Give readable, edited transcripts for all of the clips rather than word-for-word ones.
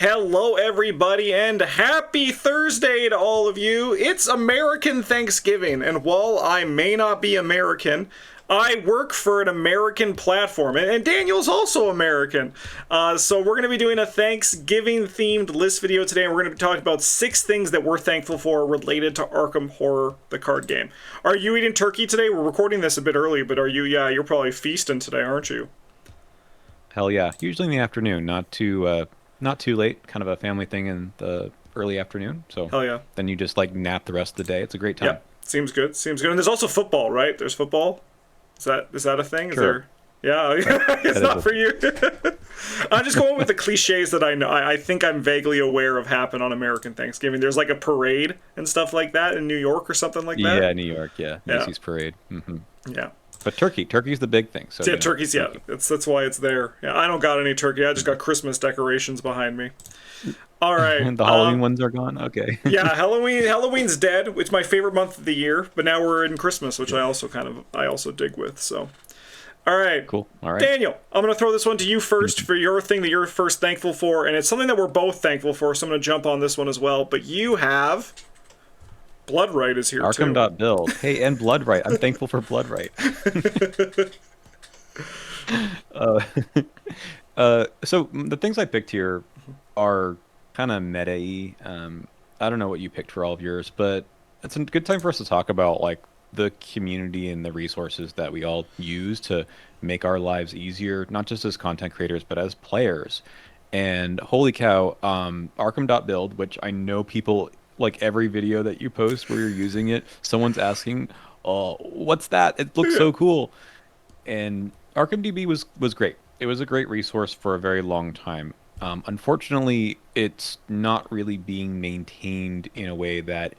Hello, everybody, and happy Thursday to all of you. It's American Thanksgiving, and while I may not be American, I work for an American platform, and Daniel's also American. So we're going to be doing a Thanksgiving-themed list video today, and we're going to be talking about 6 things that we're thankful for related to Arkham Horror, the card game. Are you eating turkey today? We're recording this a bit early, but are you? Yeah, you're probably feasting today, aren't you? Hell yeah. Usually in the afternoon, not too late, kind of a family thing in the early afternoon. So Hell yeah. then you just like nap the rest of the day. It's a great time. Yeah, seems good. Seems good. And there's also football, right? There's football. Is that a thing? Sure. Is there? Yeah, it's not for you. I'm just going with the cliches that I know. I think I'm vaguely aware of happen on American Thanksgiving. There's like a parade and stuff like that in New York or something like that. Yeah, New York. Yeah, Macy's parade. Yeah. But turkey's the big thing. So Yeah, turkeys. Yeah, that's why it's there. Yeah, I don't got any turkey. I just got Christmas decorations behind me. All right. And the Halloween ones are gone. Okay. Yeah, Halloween's dead. It's my favorite month of the year. But now we're in Christmas, which I also dig with. So, all right. Cool. All right. Daniel, I'm gonna throw this one to you first for your thing that you're first thankful for, and it's something that we're both thankful for. So I'm gonna jump on this one as well. But you have Bloodright is here too. ARKHAM.build. Hey, and Bloodright. I'm thankful for Bloodright. So the things I picked here are kind of meta-y. I don't know what you picked for all of yours, but it's a good time for us to talk about like the community and the resources that we all use to make our lives easier, not just as content creators, but as players. And holy cow, ARKHAM.build, which I know people like every video that you post where you're using it, someone's asking, "Oh, what's that? It looks so cool." And ArkhamDB was great. It was a great resource for a very long time. Unfortunately, it's not really being maintained in a way that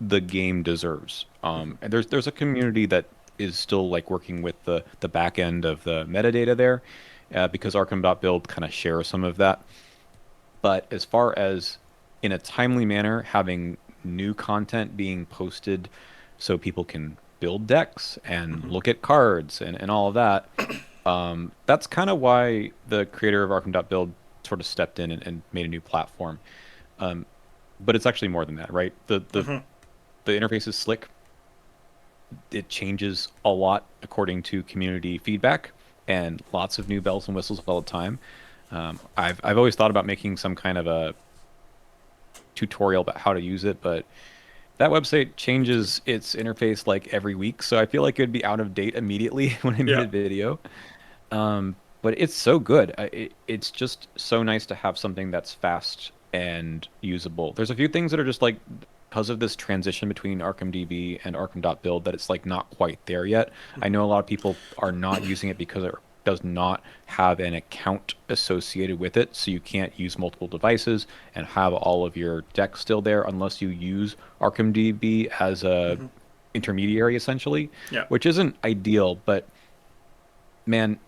the game deserves. And there's a community that is still like working with the back end of the metadata there, because ARKHAM.build kind of shares some of that. But as far as in a timely manner, having new content being posted so people can build decks and look at cards and all of that, that's kind of why the creator of ARKHAM.build sort of stepped in and made a new platform. But it's actually more than that, right? The interface is slick. It changes a lot according to community feedback, and lots of new bells and whistles all the time. I've always thought about making some kind of a tutorial about how to use it, but that website changes its interface like every week, so I feel like it would be out of date immediately when I made a video. But it's so good. It's just so nice to have something that's fast and usable. There's a few things that are just like, because of this transition between ArkhamDB and ARKHAM.build, that it's like not quite there yet. I know a lot of people are not using it because it does not have an account associated with it, so you can't use multiple devices and have all of your decks still there unless you use ArkhamDB as a intermediary, essentially, which isn't ideal. But man,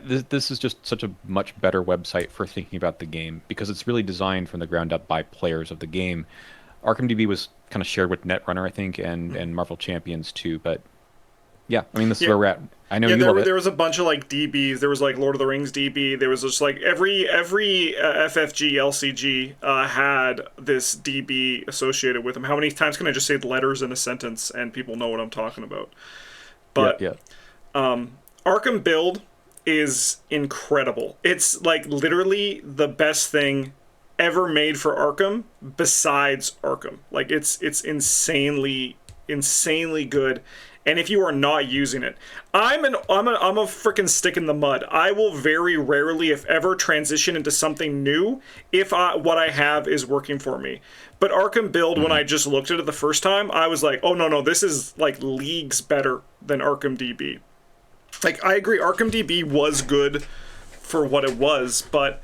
this is just such a much better website for thinking about the game, because it's really designed from the ground up by players of the game. ArkhamDB was kind of shared with Netrunner, I think, and Marvel Champions too, but yeah, I mean, this is where we're at. I know you love it. There was a bunch of like DBs. There was like Lord of the Rings DB. There was just like every FFG LCG had this DB associated with them. How many times can I just say letters in a sentence and people know what I'm talking about? But Arkham Build is incredible. It's like literally the best thing ever made for Arkham besides Arkham. Like it's insanely good. And if you are not using it, I'm a freaking stick in the mud. I will very rarely, if ever, transition into something new if what I have is working for me. But Arkham Build, when I just looked at it the first time, I was like, oh no, this is like leagues better than ArkhamDB. Like, I agree, ArkhamDB was good for what it was, but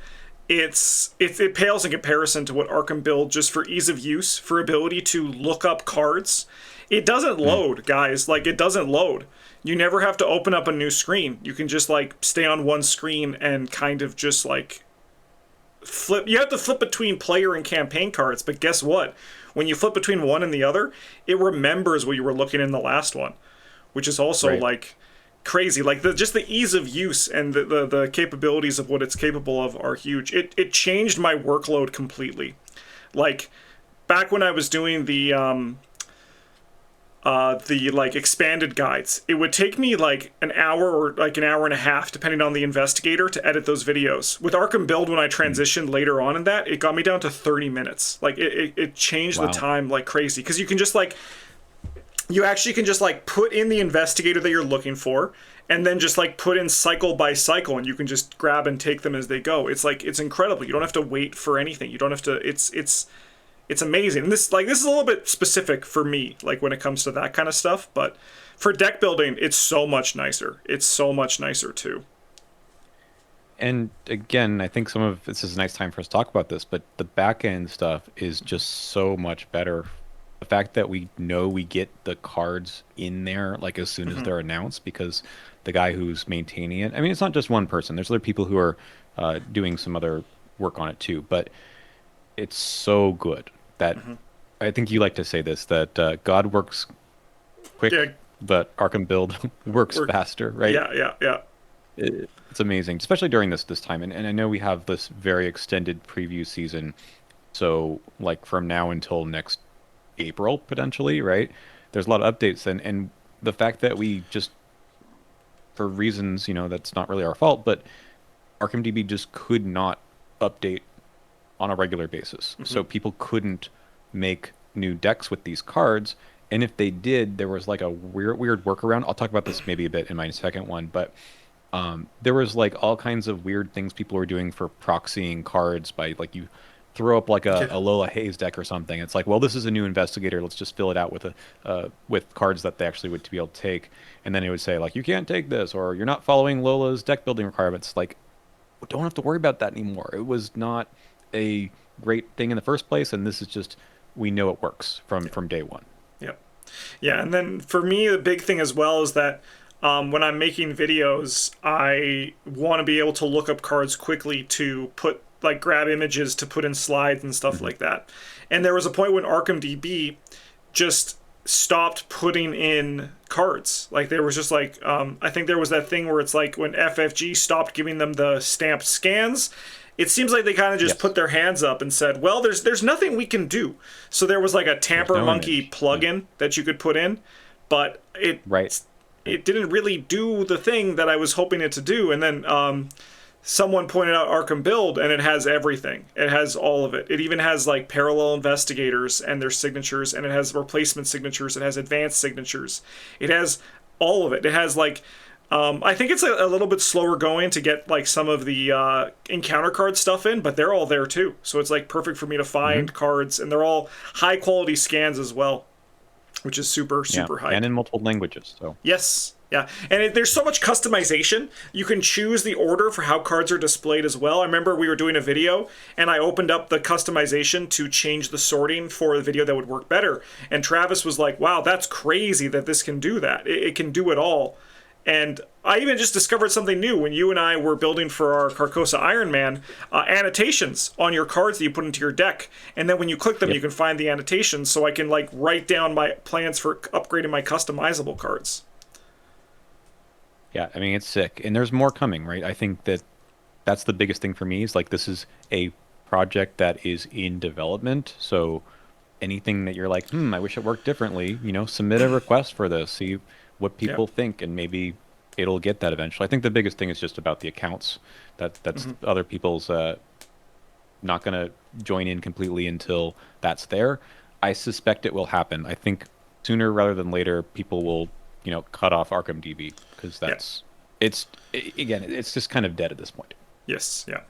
it pales in comparison to what Arkham Build, just for ease of use, for ability to look up cards. It doesn't load, guys. Like, it doesn't load. You never have to open up a new screen. You can just, like, stay on one screen and kind of just, like, flip. You have to flip between player and campaign cards, but guess what? When you flip between one and the other, it remembers what you were looking in the last one, which is also, like, crazy. Like just the ease of use and the capabilities of what it's capable of are huge. It changed my workload completely. Like back when I was doing the like expanded guides, it would take me like an hour or like an hour and a half, depending on the investigator, to edit those videos. With Arkham Build, when I transitioned later on in that, it got me down to 30 minutes. Like it changed the Wow. time like crazy, because you can just like you actually can just like put in the investigator that you're looking for, and then just like put in cycle by cycle, and you can just grab and take them as they go. It's like, it's incredible. You don't have to wait for anything. You don't have to, it's amazing. And this is a little bit specific for me, like when it comes to that kind of stuff, but for deck building, it's so much nicer. It's so much nicer too. And again, I think some of this is a nice time for us to talk about this, but the back end stuff is just so much better. The fact that we know we get the cards in there like as soon as they're announced, because the guy who's maintaining it, I mean, it's not just one person. There's other people who are doing some other work on it too, but it's so good that I think you like to say this, that God works quick, Yeah. but Arkham Build works faster, right? Yeah. It's amazing, especially during this time. And I know we have this very extended preview season, so like from now until next April potentially, right? There's a lot of updates, and the fact that we just, for reasons, that's not really our fault, but ArkhamDB just could not update on a regular basis. So people couldn't make new decks with these cards. And if they did, there was like a weird workaround. I'll talk about this maybe a bit in my second one, but there was like all kinds of weird things people were doing for proxying cards by like you throw up like a Lola Hayes deck or something. It's like, well, this is a new investigator. Let's just fill it out with with cards that they actually would be able to take. And then it would say like, you can't take this, or you're not following Lola's deck building requirements. Like, don't have to worry about that anymore. It was not a great thing in the first place, and this is just, we know it works from day one. Yeah, and then for me, the big thing as well is that when I'm making videos, I want to be able to look up cards quickly to put, like, grab images to put in slides and stuff like that. And there was a point when ArkhamDB just stopped putting in cards. Like, there was just like, I think there was that thing where it's like when FFG stopped giving them the stamped scans, it seems like they kind of just put their hands up and said, well, there's nothing we can do. So there was like a Tamper Monkey plugin that you could put in, but it didn't really do the thing that I was hoping it to do. And then someone pointed out Arkham Build, and it has everything. It has all of it. It even has like parallel investigators and their signatures, and it has replacement signatures. It has advanced signatures. It has all of it. It has like, I think it's a little bit slower going to get like some of the encounter card stuff in, but they're all there too. So it's like perfect for me to find cards, and they're all high quality scans as well, which is super high. And in multiple languages. So yes. Yeah, and there's so much customization. You can choose the order for how cards are displayed as well. I remember we were doing a video, and I opened up the customization to change the sorting for the video that would work better. And Travis was like, wow, that's crazy that this can do that. It can do it all. And I even just discovered something new when you and I were building for our Carcosa Iron Man, annotations on your cards that you put into your deck. And then when you click them, you can find the annotations, so I can like write down my plans for upgrading my customizable cards. yeah, I mean, it's sick, and there's more coming, right? I think that's the biggest thing for me, is like, this is a project that is in development. So anything that you're like, I wish it worked differently, submit a request for this, see what people think, and maybe it'll get that eventually. I think the biggest thing is just about the accounts. That's other people's not going to join in completely until that's there. I suspect it will happen. I think sooner rather than later, people will, cut off ArkhamDB, because it's just kind of dead at this point. Yes, yeah.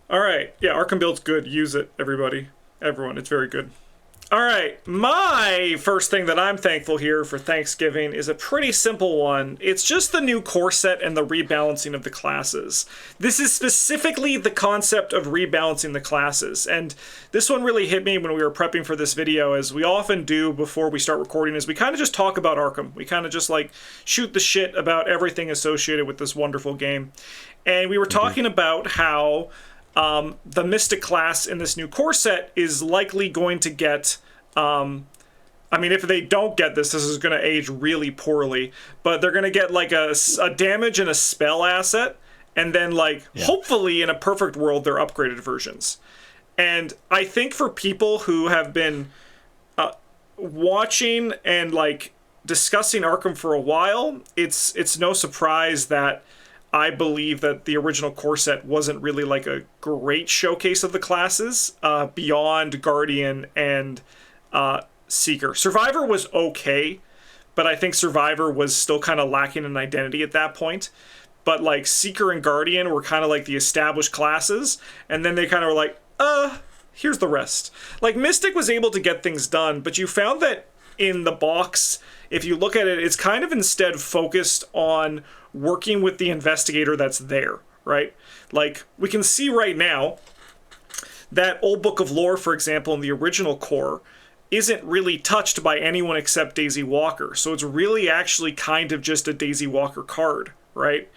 All right, yeah, Arkham Build's good. Use it, everybody. Everyone, it's very good. All right, my first thing that I'm thankful here for Thanksgiving is a pretty simple one. It's just the new core set and the rebalancing of the classes. This is specifically the concept of rebalancing the classes, and this one really hit me when we were prepping for this video, as we often do before we start recording, is we kind of just talk about Arkham. We kind of just like shoot the shit about everything associated with this wonderful game. And we were talking about how the Mystic class in this new core set is likely going to get I mean, if they don't get this, this is going to age really poorly. But they're going to get like a damage and a spell asset, and then like Yeah. hopefully in a perfect world, they're upgraded versions. And I think for people who have been watching and like discussing Arkham for a while, it's no surprise that I believe that the original core set wasn't really like a great showcase of the classes beyond Guardian and Seeker. Survivor was okay, but I think Survivor was still kind of lacking an identity at that point. But like Seeker and Guardian were kind of like the established classes, and then they kind of were like, here's the rest. Like Mystic was able to get things done, but you found that in the box, if you look at it, it's kind of instead focused on working with the investigator that's there, right? Like we can see right now that old book of lore, for example, in the original core, isn't really touched by anyone except Daisy Walker. So it's really actually kind of just a Daisy Walker card, right?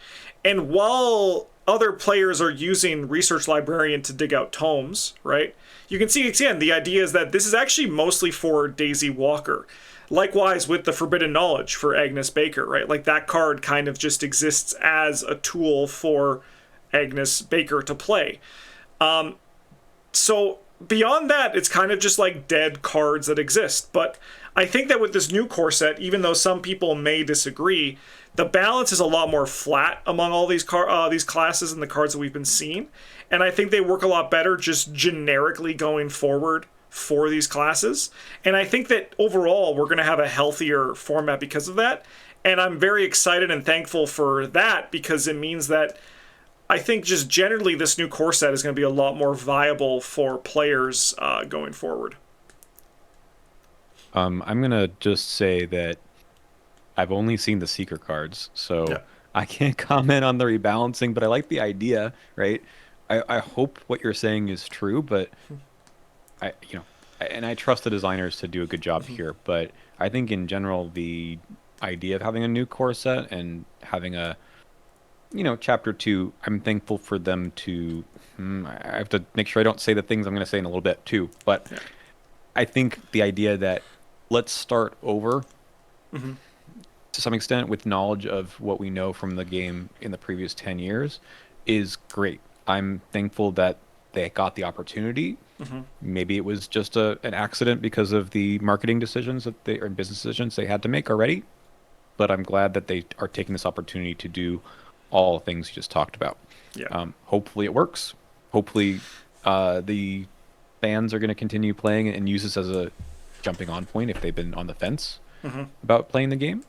And while other players are using Research Librarian to dig out tomes, right? You can see again, the idea is that this is actually mostly for Daisy Walker. Likewise with the Forbidden Knowledge for Agnes Baker, right? Like that card kind of just exists as a tool for Agnes Baker to play. So beyond that, it's kind of just like dead cards that exist. But I think that with this new core set, even though some people may disagree, the balance is a lot more flat among all these these classes and the cards that we've been seeing. And I think they work a lot better just generically going forward for these classes. And I think that overall we're going to have a healthier format because of that. And I'm very excited and thankful for that because it means that I think just generally this new core set is going to be a lot more viable for players going forward. I'm gonna just say that I've only seen the Seeker cards, so Yeah. I can't comment on the rebalancing, but I like the idea, right? I hope what you're saying is true, but and I trust the designers to do a good job here, but I think in general, the idea of having a new core set and having a, chapter two, I'm thankful for them to, I have to make sure I don't say the things I'm going to say in a little bit too, but Yeah. I think the idea that let's start over Mm-hmm. to some extent with knowledge of what we know from the game in the previous 10 years is great. I'm thankful that they got the opportunity. Mm-hmm. Maybe it was just an accident because of the marketing decisions that they or business decisions they had to make already. But I'm glad that they are taking this opportunity to do all the things you just talked about. Yeah. Hopefully it works. Hopefully the fans are going to continue playing and use this as a jumping on point if they've been on the fence Mm-hmm. about playing the game.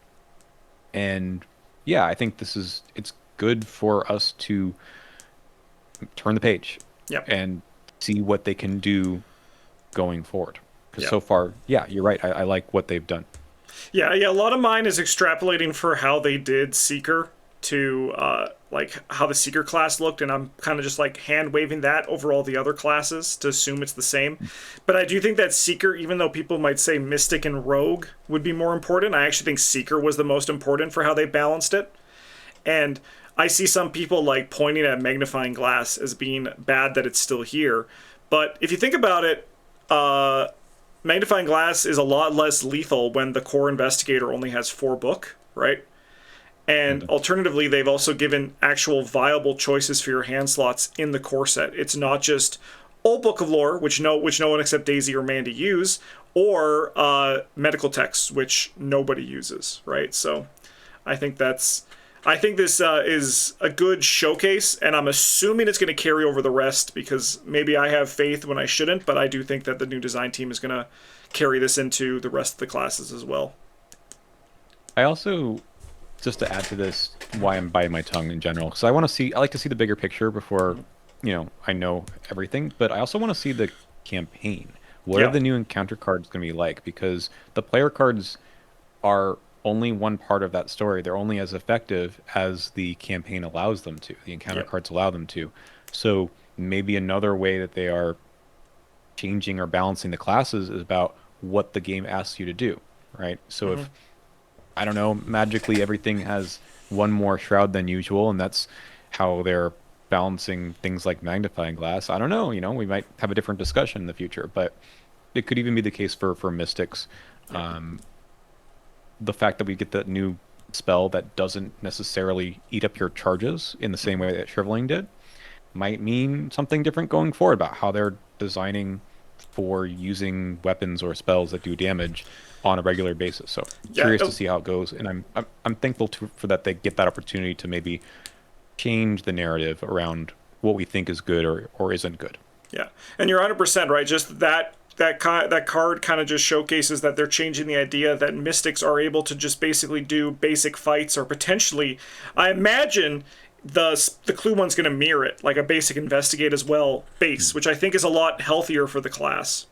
And yeah, I think it's good for us to turn the page Yep. and see what they can do going forward. Because Yep. so far, yeah, you're right. I like what they've done. Yeah, a lot of mine is extrapolating for how they did Seeker to like how the Seeker class looked, and I'm kind of just like hand waving that over all the other classes to assume it's the same. But I do think that Seeker, even though people might say Mystic and Rogue would be more important, I actually think Seeker was the most important for how they balanced it. And I see some people like pointing at Magnifying Glass as being bad that it's still here. But if you think about it, Magnifying Glass is a lot less lethal when the core investigator only has 4 book, right? And alternatively, they've also given actual viable choices for your hand slots in the core set. It's not just old book of lore, which no one except Daisy or Mandy use, or medical texts, which nobody uses, right? So I think this is a good showcase, and I'm assuming it's going to carry over the rest because maybe I have faith when I shouldn't, but I do think that the new design team is going to carry this into the rest of the classes as well. I also, just to add to this, why I'm biting my tongue in general, because I like to see the bigger picture before, I know everything, but I also want to see the campaign. What Yeah. are the new encounter cards going to be like? Because the player cards are only one part of that story. They're only as effective as the campaign allows them to. The encounter Yeah. cards allow them to. So maybe another way that they are changing or balancing the classes is about what the game asks you to do, right? So if, I don't know, magically everything has one more shroud than usual, and that's how they're balancing things like Magnifying Glass. I don't know, we might have a different discussion in the future, but it could even be the case for Mystics. Yep. Um, the fact that we get that new spell that doesn't necessarily eat up your charges in the same way that Shriveling did might mean something different going forward about how they're designing for using weapons or spells that do damage on a regular basis. So Yeah. curious to see how it goes, and I'm thankful for that they get that opportunity to maybe change the narrative around what we think is good or isn't good. Yeah, and you're 100% right. Just that card kind of just showcases that they're changing the idea that mystics are able to just basically do basic fights, or potentially, I imagine the clue one's going to mirror it, like a basic investigate as well base, which I think is a lot healthier for the class.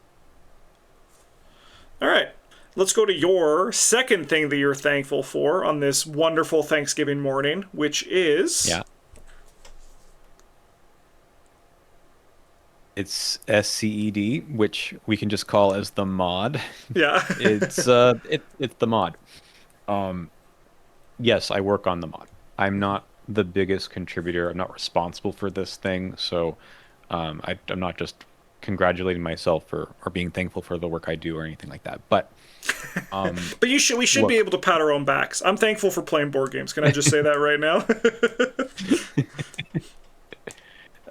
All right. Let's go to your second thing that you're thankful for on this wonderful Thanksgiving morning, which is Yeah. It's SCED, which we can just call as the mod. yeah. It's the mod. Um, yes, I work on the mod. I'm not the biggest contributor. I'm not responsible for this thing, so I'm not just congratulating myself for or being thankful for the work I do or anything like that. But But we should be look, able to pat our own backs. I'm thankful for playing board games. Can I just say that right now?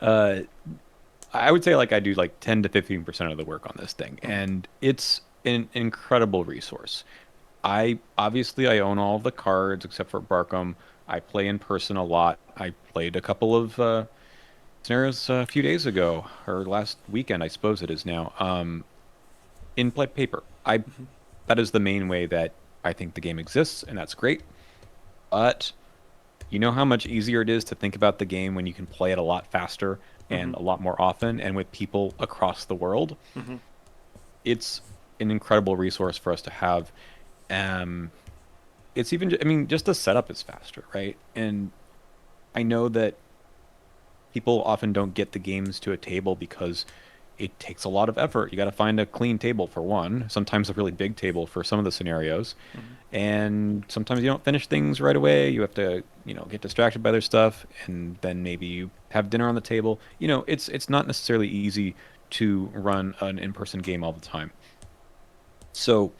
uh, I would say like I do like 10 to 15% of the work on this thing, and it's an incredible resource. I own all of the cards except for Barkham. I play in person a lot. I played a couple of scenarios a few days ago or last weekend, I suppose it is now. In play paper. I That is the main way that I think the game exists, and that's great. But you know how much easier it is to think about the game when you can play it a lot faster Mm-hmm. and a lot more often and with people across the world. Mm-hmm. It's an incredible resource for us to have. Um, it's even, I mean, just the setup is faster, right? And I know that people often don't get the games to a table because it takes a lot of effort. You got to find a clean table for one, sometimes a really big table for some of the scenarios. Mm-hmm. And sometimes you don't finish things right away. You have to, get distracted by their stuff, and then maybe you have dinner on the table. It's not necessarily easy to run an in-person game all the time. So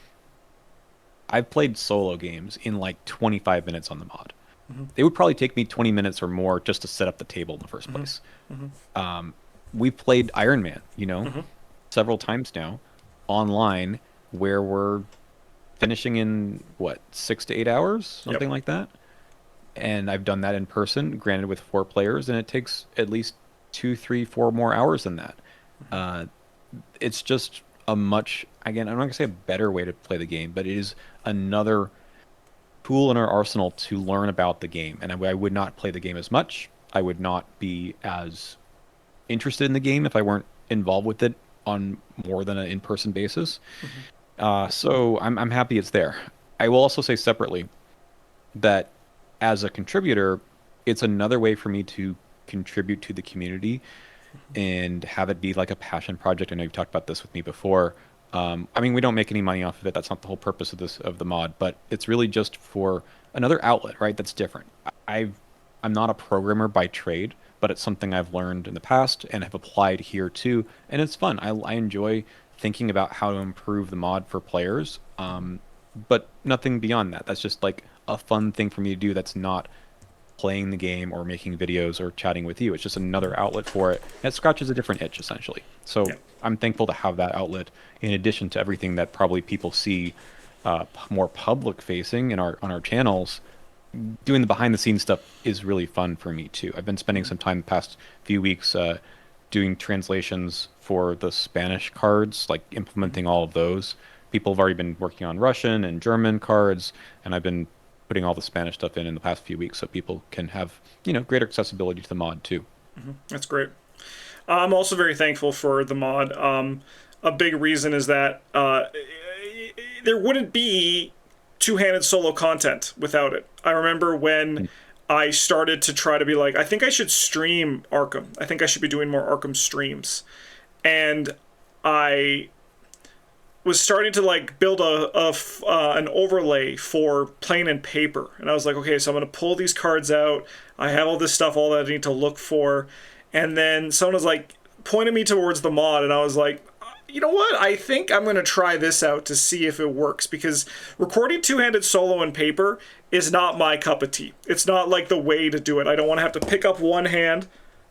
I've played solo games in like 25 minutes on the mod. Mm-hmm. It would probably take me 20 minutes or more just to set up the table in the first place. Mm-hmm. Um, we've played Iron Man, Mm-hmm. several times now online where we're finishing in what, 6 to 8 hours, Yep. something like that. And I've done that in person, granted with 4 players, and it takes at least 2, 3, 4 more hours than that. Uh, it's just a much, again, I'm not gonna say a better way to play the game, but it is another tool in our arsenal to learn about the game. And I would not play the game as much. I would not be as interested in the game if I weren't involved with it on more than an in-person basis. So I'm happy it's there. I will also say separately that as a contributor, it's another way for me to contribute to the community and have it be like a passion project. I know you've talked about this with me before. I mean, we don't make any money off of it. That's not the whole purpose of the mod, but it's really just for another outlet, right? That's different. I'm not a programmer by trade, but it's something I've learned in the past and have applied here too, and it's fun. I enjoy thinking about how to improve the mod for players, but nothing beyond that. That's just like a fun thing for me to do. That's not playing the game or making videos or chatting with you. It's just another outlet for it. And it scratches a different itch, essentially. So Yeah. I'm thankful to have that outlet in addition to everything that probably people see more public facing in on our channels. Doing the behind the scenes stuff is really fun for me too. I've been spending some time the past few weeks doing translations for the Spanish cards, like implementing all of those. People have already been working on Russian and German cards, and I've been putting all the Spanish stuff in the past few weeks so people can have, greater accessibility to the mod too. That's great. I'm also very thankful for the mod. A big reason is that there wouldn't be two-handed solo content without it. I remember when I started to try to be like, I think I should stream Arkham. I think I should be doing more Arkham streams. And I was starting to like build an overlay for plain and paper, and I was like, okay, so I'm gonna pull these cards out. I have all this stuff, all that I need to look for, and then someone was like pointed me towards the mod, and I was like, You know what? I think I'm going to try this out to see if it works, because recording two-handed solo in paper is not my cup of tea. It's not like the way to do it. I don't want to have to pick up one hand,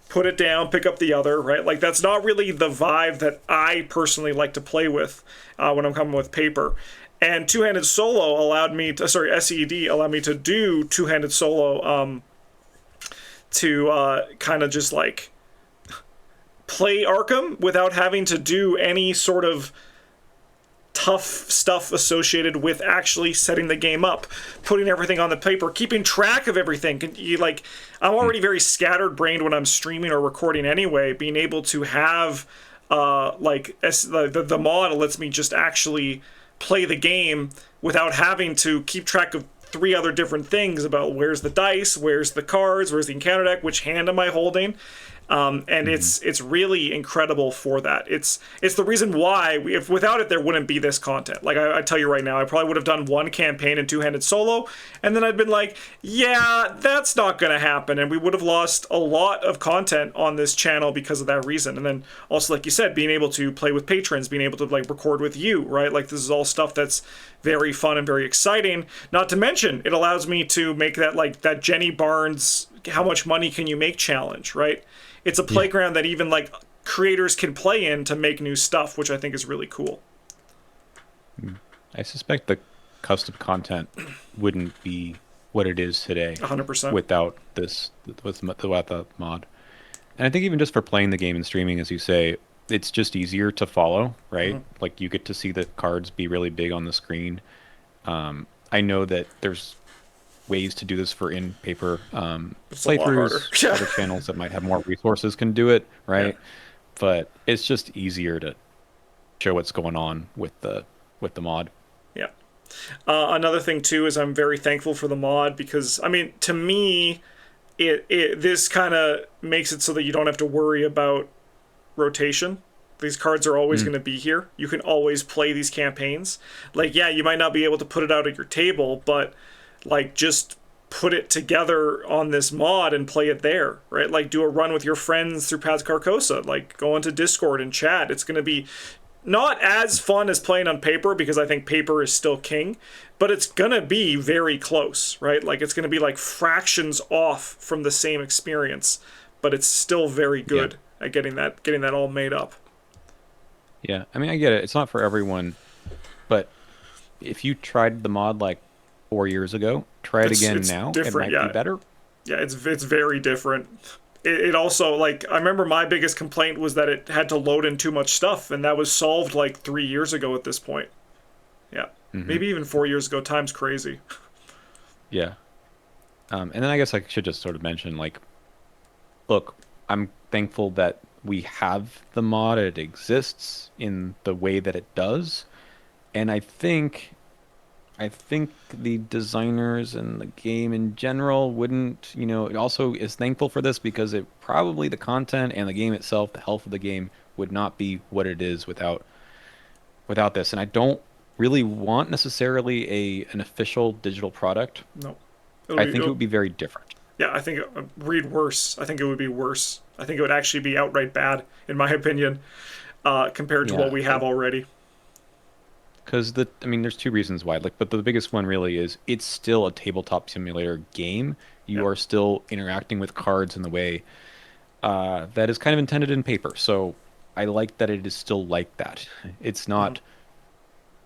put it down, pick up the other, right? Like, that's not really the vibe that I personally like to play with when I'm coming with paper. And two-handed solo allowed me to, sorry, SED allowed me to do two-handed solo to kind of just like play Arkham without having to do any sort of tough stuff associated with actually setting the game up, putting everything on the paper, keeping track of everything. You, like, I'm already very scattered-brained when I'm streaming or recording anyway. Being able to have the mod lets me just actually play the game without having to keep track of 3 other different things about where's the dice, where's the cards, where's the encounter deck, which hand am I holding. And it's really incredible for that. It's the reason why, if without it, there wouldn't be this content. Like, I tell you right now, I probably would have done one campaign in two-handed solo, and then I'd been like, yeah, that's not going to happen, and we would have lost a lot of content on this channel because of that reason. And then also, like you said, being able to play with patrons, being able to like record with you, right? Like, this is all stuff that's very fun and very exciting. Not to mention, it allows me to make that, like, that Jenny Barnes how much money can you make challenge, right? It's a playground that even like creators can play in to make new stuff, which I think is really cool. I suspect the custom content wouldn't be what it is today 100% without this, without the mod. And I think even just for playing the game and streaming, as you say, it's just easier to follow, right? Like, you get to see the cards be really big on the screen. I know that there's ways to do this for in paper playthroughs. Other channels that might have more resources can do it, right? Yeah. But it's just easier to show what's going on with the mod. Yeah. Another thing too is I'm very thankful for the mod, because I mean, to me, this kind of makes it so that you don't have to worry about rotation. These cards are always going to be here. You can always play these campaigns. Like, yeah, you might not be able to put it out at your table, but like, just put it together on this mod and play it there, right? Like, do a run with your friends through Paths Carcosa, like go into Discord and chat. It's going to be not as fun as playing on paper, because I think paper is still king, but it's going to be very close, right? Like, it's going to be like fractions off from the same experience, but it's still very good at getting that all made up. Yeah, I mean, I get it. It's not for everyone, but if you tried the mod like 4 years ago, try it again now. It might be better. Yeah, it's very different. It also, like, I remember my biggest complaint was that it had to load in too much stuff, and that was solved like 3 years ago at this point. Yeah, maybe even 4 years ago. Time's crazy. Yeah. And then I guess I should just sort of mention, like, look, I'm thankful that we have the mod. It exists in the way that it does, and I think the designers and the game in general wouldn't, it also is thankful for this, because it probably, the content and the game itself, the health of the game, would not be what it is without this. And I don't really want necessarily an official digital product. No. I think it would be very different. Yeah, I think read worse. I think it would be worse. I think it would actually be outright bad, in my opinion, compared to what we have already. Because there's 2 reasons why. Like, but the biggest one really is it's still a tabletop simulator game. You are still interacting with cards in the way that is kind of intended in paper. So I like that it is still like that. It's not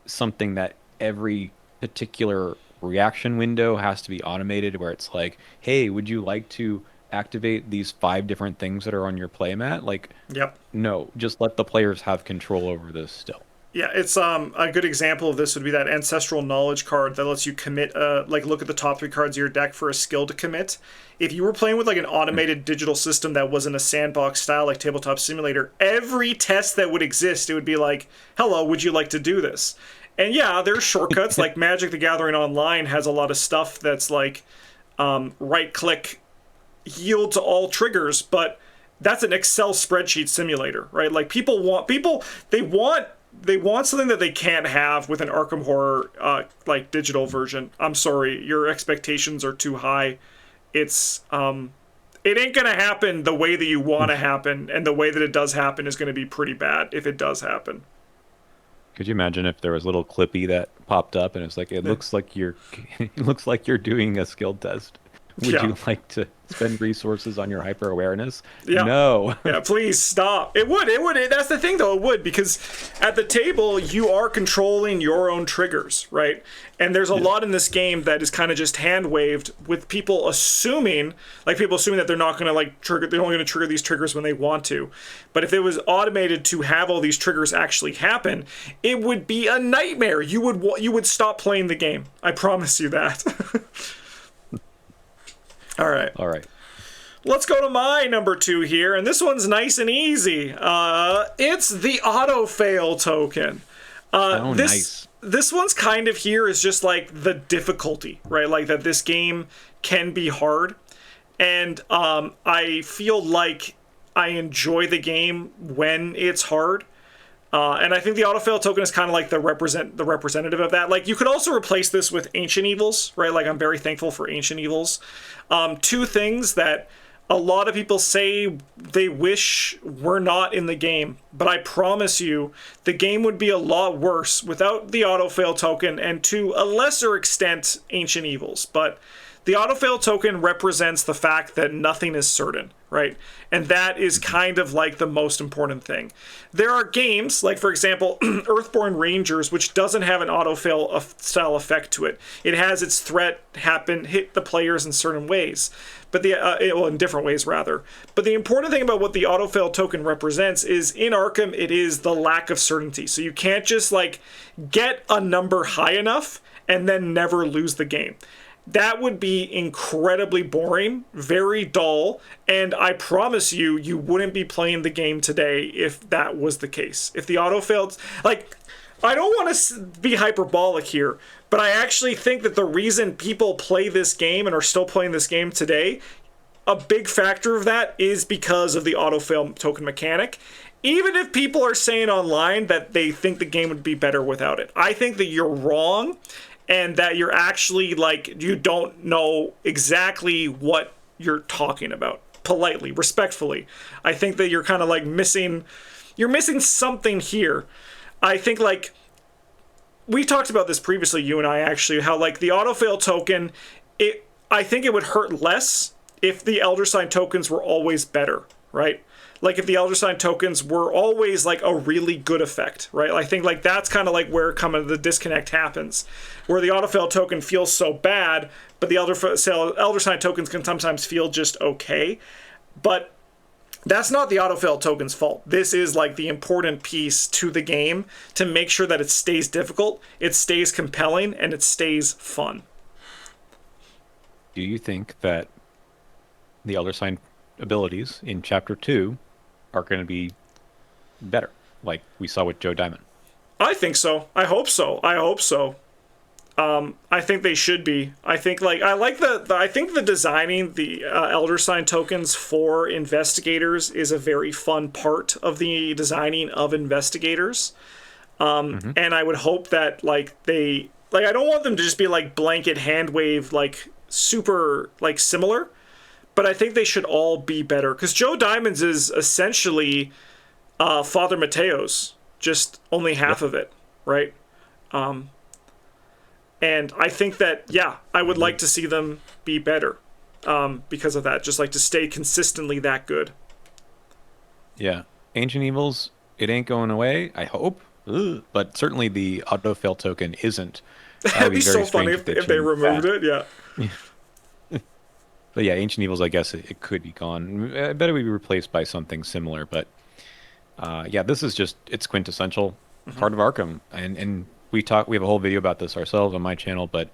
something that every particular reaction window has to be automated, where it's like, hey, would you like to activate these 5 different things that are on your playmat? Like, no, just let the players have control over this still. Yeah, it's a good example of this would be that Ancestral Knowledge card that lets you commit, like, look at the top 3 cards of your deck for a skill to commit. If you were playing with like an automated digital system that wasn't a sandbox style like Tabletop Simulator, every test that would exist, it would be like, hello, would you like to do this? And yeah, there's shortcuts. Like Magic the Gathering Online has a lot of stuff that's like right-click, yield to all triggers, but that's an Excel spreadsheet simulator, right? Like, they want something that they can't have with an Arkham Horror like digital version. I'm sorry, your expectations are too high. It's it ain't gonna happen the way that you want to happen, and the way that it does happen is gonna be pretty bad if it does happen. Could you imagine if there was a little clippy that popped up and it's like, it Yeah. looks like you're, it looks like you're doing a skill test. Would Yeah. you like to spend resources on your hyper awareness? Yeah. No. Yeah, please stop. It would. It would. That's the thing, though. It would, because at the table you are controlling your own triggers, right? And there's a lot in this game that is kind of just hand waved, with people assuming, that they're not going to like trigger. They're only going to trigger these triggers when they want to. But if it was automated to have all these triggers actually happen, it would be a nightmare. You would stop playing the game. I promise you that. All right. All right. Let's go to my number 2 here, and this one's nice and easy. It's the auto fail token. Oh, This nice. this one's kind of here is just like the difficulty, right? Like that this game can be hard, and I feel like I enjoy the game when it's hard. And I think the autofail token is kind of like the representative of that. Like you could also replace this with Ancient Evils, right? Like I'm very thankful for Ancient Evils. Two things that a lot of people say they wish were not in the game, but I promise you the game would be a lot worse without the autofail token, and to a lesser extent Ancient Evils. But the autofail token represents the fact that nothing is certain, right? And that is kind of like the most important thing. There are games, like for example, Earthborn Rangers, which doesn't have an autofail style effect to it. It has its threat hit the players in certain ways, but in different ways rather. But the important thing about what the autofail token represents is in Arkham, it is the lack of certainty. So you can't just like get a number high enough and then never lose the game. That would be incredibly boring, very dull, and I promise you, you wouldn't be playing the game today if that was the case. If the auto failed, like, I don't want to be hyperbolic here, but I actually think that the reason people play this game and are still playing this game today, a big factor of that is because of the auto fail token mechanic. Even if people are saying online that they think the game would be better without it, I think that you're wrong, and that you're actually like you don't know exactly what you're talking about. Politely, respectfully, I think that you're kind of like missing something here. I think like we talked about this previously, you and I, actually, how like the autofail token, I think it would hurt less if the Elder Sign tokens were always better, right? Like if the Elder Sign tokens were always like a really good effect, right? I think like that's kind of like where kind of the disconnect happens, where the autofail token feels so bad, but the Elder Sign tokens can sometimes feel just okay. But that's not the autofail token's fault. This is like the important piece to the game to make sure that it stays difficult, it stays compelling, and it stays fun. Do you think that the Elder Sign abilities in Chapter 2 are going to be better, like we saw with Joe Diamond? I think so. I hope so. I hope so. I think they should be. I think like I think the designing the Elder Sign tokens for investigators is a very fun part of the designing of investigators. And I would hope that like they like I don't want them to just be like blanket hand wave like super like similar, but I think they should all be better because Joe Diamond's is essentially Father Mateo's, just only half of it, right? And I think that, yeah, I would like to see them be better because of that. Just like to stay consistently that good. Yeah. Ancient Evils, it ain't going away, I hope. Ugh. But certainly the autofill token isn't. That'd be so funny if they removed it, yeah. But yeah, Ancient Evils, I guess it could be gone. I bet it would be replaced by something similar. But yeah, this is just, it's quintessential part of Arkham. And we have a whole video about this ourselves on my channel, but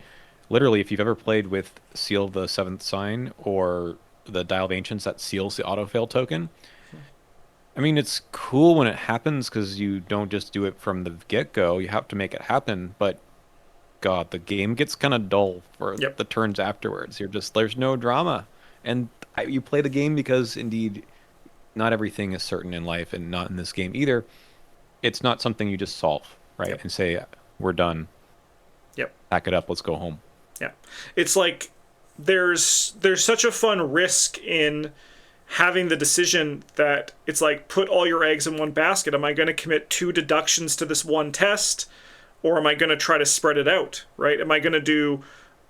literally if you've ever played with Seal the Seventh Sign or the Dial of Ancients that seals the autofail token, I mean, it's cool when it happens because you don't just do it from the get-go. You have to make it happen, but God, the game gets kind of dull for the turns afterwards. There's no drama. And you play the game because, indeed, not everything is certain in life, and not in this game either. It's not something you just solve, right? And say, we're done. Pack it up, let's go home. Yeah. It's like there's such a fun risk in having the decision that it's like, put all your eggs in one basket. Am I going to commit 2 deductions to this one test, or am I going to try to spread it out, right? Am I going to do,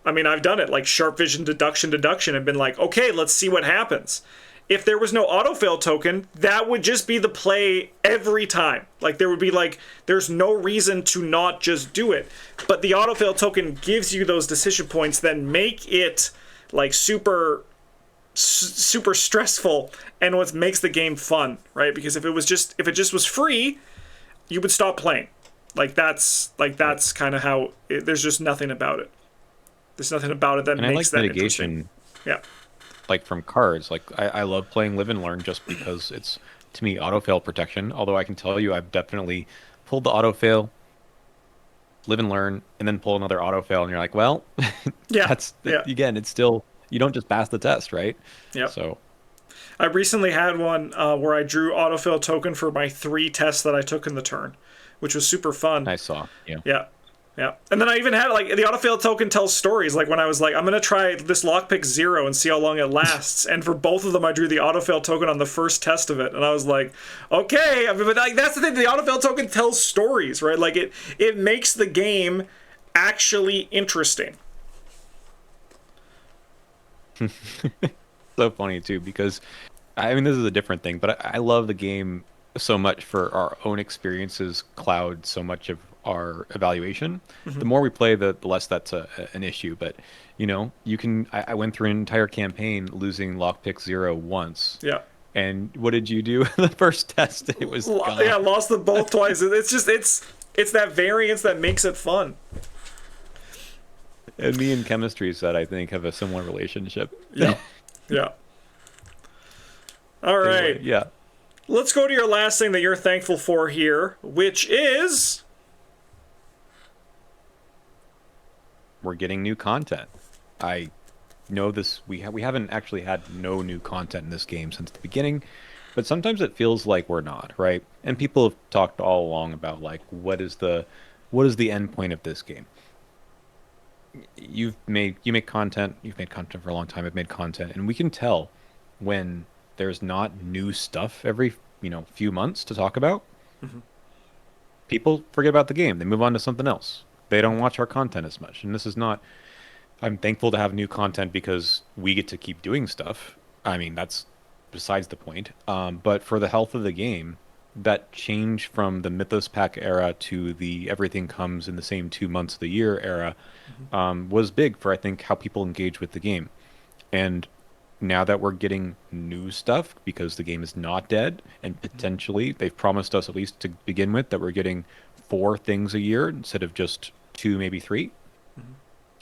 I mean, I've done it, like sharp vision, deduction, and been like, okay, let's see what happens. If there was no autofail token, that would just be the play every time. Like, there would be like, there's no reason to not just do it. But the autofail token gives you those decision points that make it like super stressful, and what makes the game fun, right? Because if it just was free, you would stop playing. That's kind of how there's just nothing about it. There's nothing about it that and makes I like that mitigation. interesting. Yeah. Like from cards, like I love playing Live and Learn just because it's, to me, autofail protection. Although I can tell you, I've definitely pulled the autofail, Live and Learn, and then pull another autofail, and you're like, well, Yeah. that's Yeah. again, it's still, you don't just pass the test, right? Yeah. So I recently had one where I drew autofill token for my 3 tests that I took in the turn, which was super fun. I saw, yeah. Yeah. Yeah. And then I even had, like, the autofill token tells stories. Like, when I was like, I'm going to try this lockpick 0 and see how long it lasts. And for both of them, I drew the autofill token on the first test of it. And I was like, okay. I mean, but like, that's the thing. The autofill token tells stories, right? Like, it makes the game actually interesting. So funny too, because I mean, this is a different thing, but I love the game so much for our own experiences cloud so much of our evaluation. The more we play, the less that's an issue. But you know, you can. I went through an entire campaign losing lockpick 0 once. Yeah. And what did you do? The first test, it was gone. Yeah, lost them both twice. It's just it's that variance that makes it fun. And me and chemistry set, I think, have a similar relationship. Yeah. Yeah. All right. Anyway, yeah. Let's go to your last thing that you're thankful for here, which is We're getting new content. I know this. We haven't actually had no new content in this game since the beginning, but sometimes it feels like we're not, right? And people have talked all along about like what is the end point of this game. You make content. You've made content for a long time. I've made content, and we can tell when there's not new stuff every few months to talk about. People forget about the game. They move on to something else. They don't watch our content as much. And this is not, I'm thankful to have new content because we get to keep doing stuff. I mean, that's besides the point. But for the health of the game, that change from the Mythos Pack era to the everything comes in the same 2 months of the year era was big for, I think, how people engage with the game. And now that we're getting new stuff because the game is not dead, and potentially they've promised us, at least to begin with, that we're getting 4 things a year instead of just 2, maybe 3.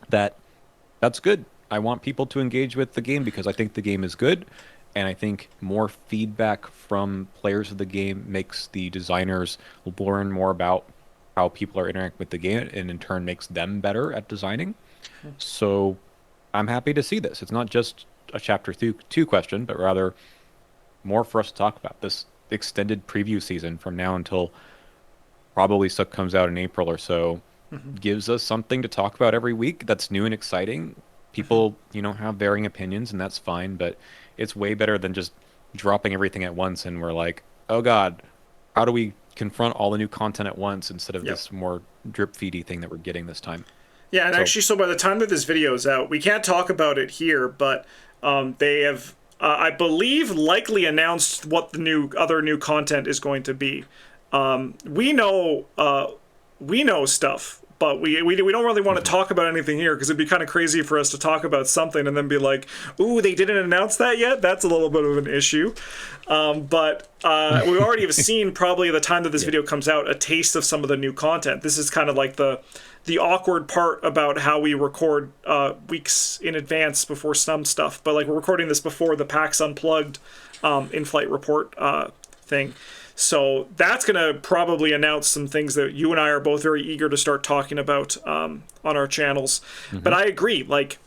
That's good. I want people to engage with the game because I think the game is good, and I think more feedback from players of the game makes the designers learn more about how people are interacting with the game, and in turn makes them better at designing. So I'm happy to see this. It's not just a chapter 2 question, but rather more for us to talk about. This extended preview season from now until probably stuff comes out in April or so gives us something to talk about every week that's new and exciting. People, have varying opinions, and that's fine, but it's way better than just dropping everything at once and we're like, oh God, how do we confront all the new content at once instead of this more drip feedy thing that we're getting this time? Yeah, and actually, so by the time that this video is out, we can't talk about it here, but they have, I believe, likely announced what the other new content is going to be. We know stuff, but we don't really want to talk about anything here because it'd be kind of crazy for us to talk about something and then be like, ooh, they didn't announce that yet? That's a little bit of an issue. But we already have seen, probably at the time that this video comes out, a taste of some of the new content. This is kind of like the awkward part about how we record weeks in advance before some stuff. But like, we're recording this before the PAX Unplugged in-flight report thing. So that's going to probably announce some things that you and I are both very eager to start talking about on our channels. But I agree, like,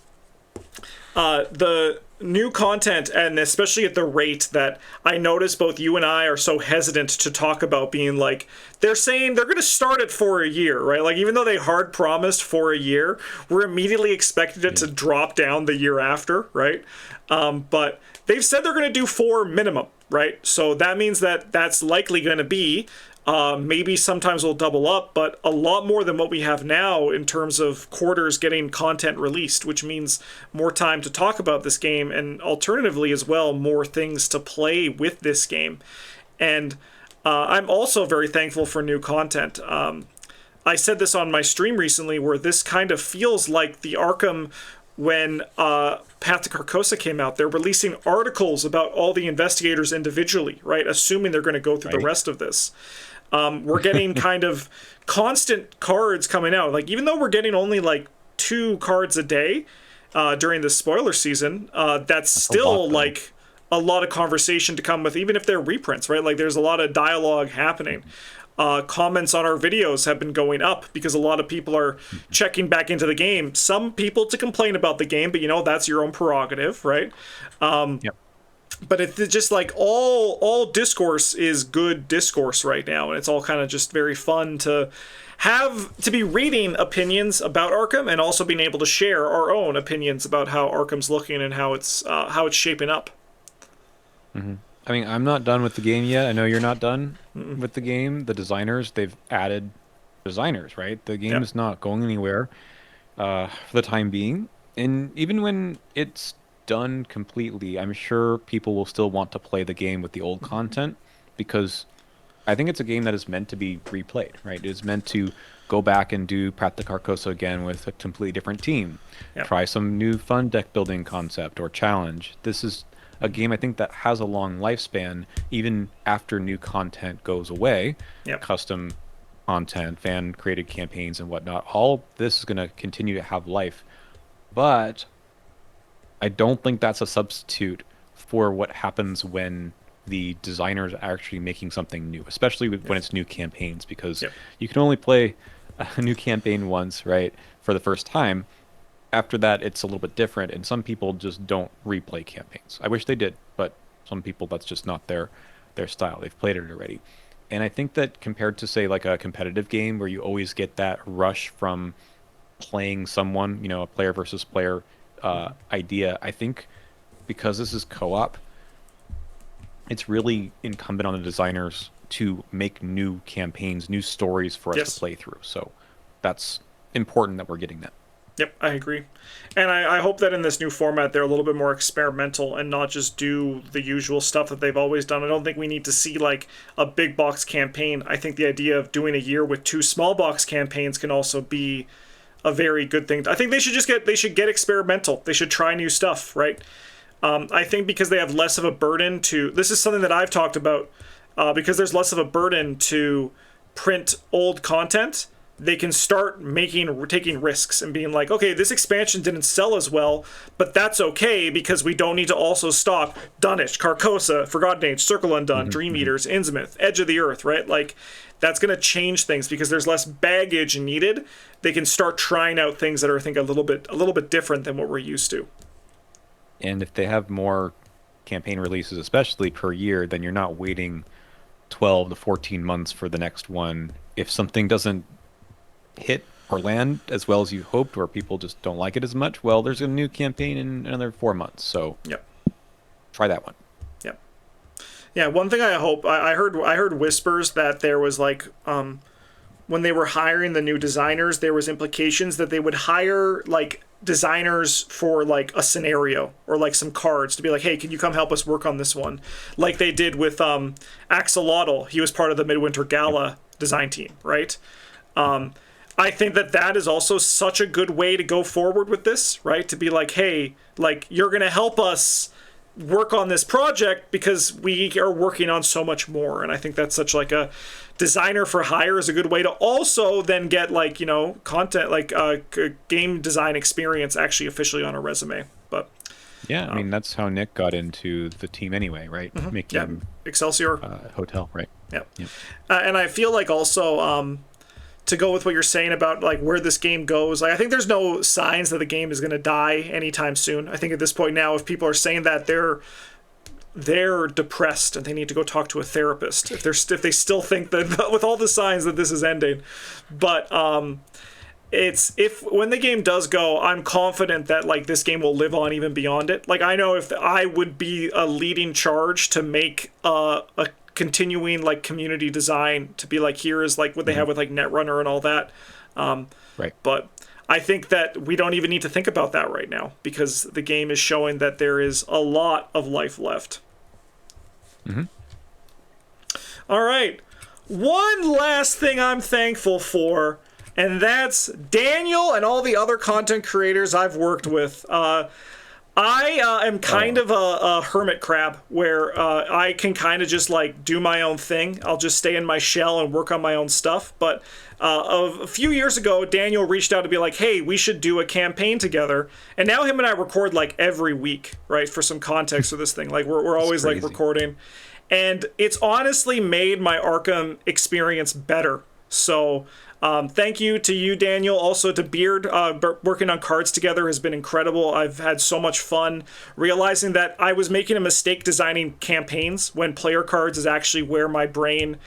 the new content, and especially at the rate that I notice both you and I are so hesitant to talk about, being like, they're saying they're going to start it for a year, right? Like, even though they hard promised for a year, we're immediately expected it to drop down the year after, right? But they've said they're going to do 4 minimum, right? So that means that that's likely going to be, maybe sometimes we'll double up, but a lot more than what we have now in terms of quarters getting content released, which means more time to talk about this game, and alternatively as well, more things to play with this game. And I'm also very thankful for new content. I said this on my stream recently, where this kind of feels like the Arkham when Path to Carcosa came out. They're releasing articles about all the investigators individually, right? Assuming they're going to go through the rest of this. We're getting kind of constant cards coming out. Like, even though we're getting only like 2 cards a day during the spoiler season, that's still like a lot of conversation to come with, even if they're reprints, right? Like, there's a lot of dialogue happening. Comments on our videos have been going up because a lot of people are checking back into the game. Some people to complain about the game, but you know, that's your own prerogative, right? Yep. But it's just like all discourse is good discourse right now, and it's all kind of just very fun to be reading opinions about Arkham, and also being able to share our own opinions about how Arkham's looking and how it's shaping up. Mm-hmm. I mean, I'm not done with the game yet. I know you're not done with the game. The designers, they've added designers, right? The game is not going anywhere for the time being. And even when it's done completely, I'm sure people will still want to play the game with the old content, because I think it's a game that is meant to be replayed, right? It is meant to go back and do Path to Carcosa again with a completely different team. Try some new fun deck building concept or challenge. This is a game, I think, that has a long lifespan even after new content goes away. Custom content, fan created campaigns and whatnot, all this is going to continue to have life. But I don't think that's a substitute for what happens when the designers are actually making something new, especially when it's new campaigns, because you can only play a new campaign once, right, for the first time. After that, it's a little bit different, and some people just don't replay campaigns. I wish they did, but some people, that's just not their style. They've played it already. And I think that compared to, say, like a competitive game where you always get that rush from playing someone, you know, a player versus player idea, I think because this is co-op, it's really incumbent on the designers to make new campaigns, new stories for us to play through. So that's important that we're getting that. Yep, I agree. And I hope that in this new format they're a little bit more experimental and not just do the usual stuff that they've always done. I don't think we need to see like a big box campaign. I think the idea of doing a year with 2 small box campaigns can also be a very good thing. I think they should get experimental. They should try new stuff, right? I think because they have less of a burden to, this is something that I've talked about, because there's less of a burden to print old content, they can start taking risks and being like, okay, this expansion didn't sell as well, but that's okay because we don't need to also stock Dunwich, Carcosa, Forgotten Age, Circle Undone, Dream Eaters, Innsmouth, Edge of the Earth, right? Like, that's going to change things because there's less baggage needed. They can start trying out things that are, I think, a little bit different than what we're used to. And if they have more campaign releases, especially per year, then you're not waiting 12 to 14 months for the next one. If something doesn't hit or land as well as you hoped, or people just don't like it as much, well, there's a new campaign in another 4 months. So try that one. Yeah, one thing I hope, I heard whispers that there was like, when they were hiring the new designers, there was implications that they would hire like designers for like a scenario or like some cards to be like, hey, can you come help us work on this one? Like they did with Axolotl. He was part of the Midwinter Gala design team, right? I think that is also such a good way to go forward with this, right? To be like, hey, like you're going to help us work on this project because we are working on so much more. And I think that's such like a designer for hire is a good way to also then get like, you know, content like game design experience actually officially on a resume. But yeah, I mean, that's how Nick got into the team anyway, right? Making Excelsior Hotel, right? Yeah. And I feel like also to go with what you're saying about like where this game goes, like I think there's no signs that the game is going to die anytime soon. I think at this point now, if people are saying that, they're depressed and they need to go talk to a therapist if they still think that with all the signs that this is ending. But it's if when the game does go, I'm confident that like this game will live on even beyond it. Like I know if I would be a leading charge to make a continuing like community design to be like here is like what they have with like Netrunner and all that. Right. But I think that we don't even need to think about that right now because the game is showing that there is a lot of life left. All right. One last thing I'm thankful for, and that's Daniel and all the other content creators I've worked with. I am kind of a hermit crab where I can kind of just like do my own thing. I'll just stay in my shell and work on my own stuff. But a few years ago, Daniel reached out to be like, hey, we should do a campaign together. And now him and I record like every week, right? For some context for this thing. Like we're always like recording. And it's honestly made my Arkham experience better. So thank you to you, Daniel. Also to Beard. Working on cards together has been incredible. I've had so much fun realizing that I was making a mistake designing campaigns when player cards is actually where my brain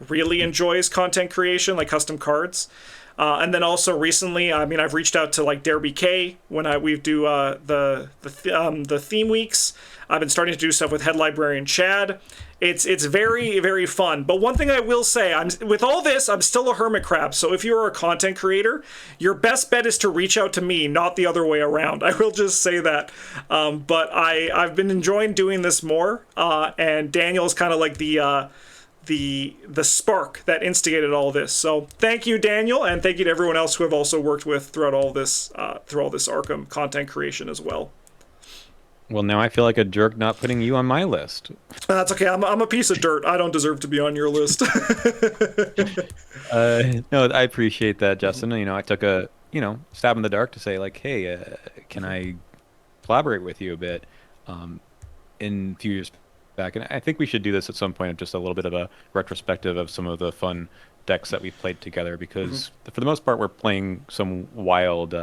really enjoys content creation, like custom cards. And then also recently, I mean, I've reached out to like Derby K when we do the theme weeks. I've been starting to do stuff with Head Librarian Chad. It's very, very fun. But one thing I will say, with all this, I'm still a hermit crab. So if you're a content creator, your best bet is to reach out to me, not the other way around. I will just say that. But I've been enjoying doing this more. And Daniel's kind of like the spark that instigated all this. So thank you, Daniel, and thank you to everyone else who have also worked with throughout all this Arkham content creation as well. Well, now I feel like a jerk not putting you on my list. That's okay. I'm a piece of dirt. I don't deserve to be on your list. No, I appreciate that, Justin. You know, I took a stab in the dark to say like, hey, can I collaborate with you a bit in a few years back? And I think we should do this at some point, just a little bit of a retrospective of some of the fun decks that we've played together, because for the most part, we're playing some wild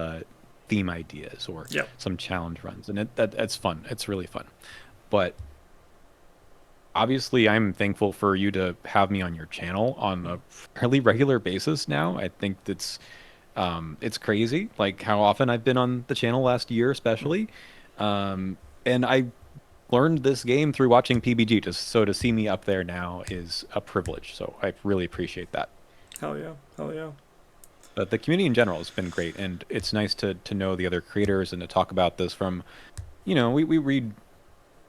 theme ideas or some challenge runs, and that's fun. It's really fun. But obviously, I'm thankful for you to have me on your channel on a fairly regular basis now. I think it's crazy, like how often I've been on the channel last year, especially. And I learned this game through watching PBG, so to see me up there now is a privilege. So I really appreciate that. Hell yeah. Hell yeah. But the community in general has been great, and it's nice to know the other creators and to talk about this from, we read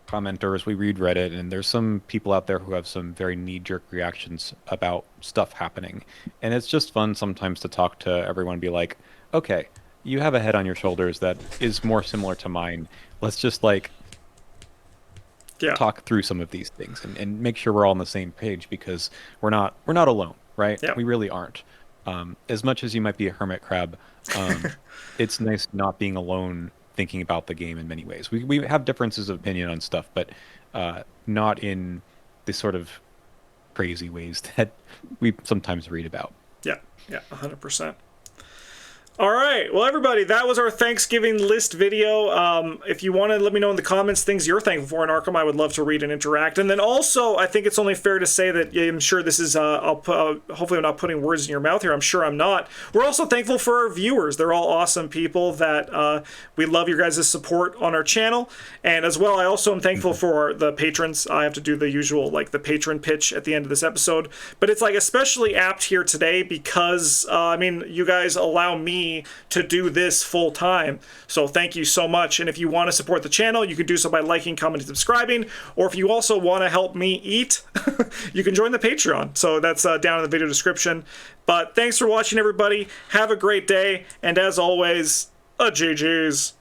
commenters, we read Reddit, and there's some people out there who have some very knee-jerk reactions about stuff happening. And it's just fun sometimes to talk to everyone and be like, okay, you have a head on your shoulders that is more similar to mine. Let's just talk through some of these things and make sure we're all on the same page, because we're not alone, right? We really aren't. As much as you might be a hermit crab, it's nice not being alone thinking about the game in many ways. We have differences of opinion on stuff, but not in the sort of crazy ways that we sometimes read about. Yeah, 100%. All right, well, everybody, that was our Thanksgiving list video. If you want to let me know in the comments things you're thankful for in Arkham, I would love to read and interact. And then also, I think it's only fair to say that I'm sure this is, hopefully I'm not putting words in your mouth here. I'm sure I'm not. We're also thankful for our viewers. They're all awesome people that we love your guys' support on our channel. And as well, I also am thankful for the patrons. I have to do the usual, like the patron pitch at the end of this episode. But it's like especially apt here today because, you guys allow me to do this full time. So thank you so much. And if you want to support the channel, you can do so by liking, commenting, subscribing. Or if you also want to help me eat, you can join the Patreon. So that's down in the video description. But thanks for watching, everybody. Have a great day. And as always, GG's.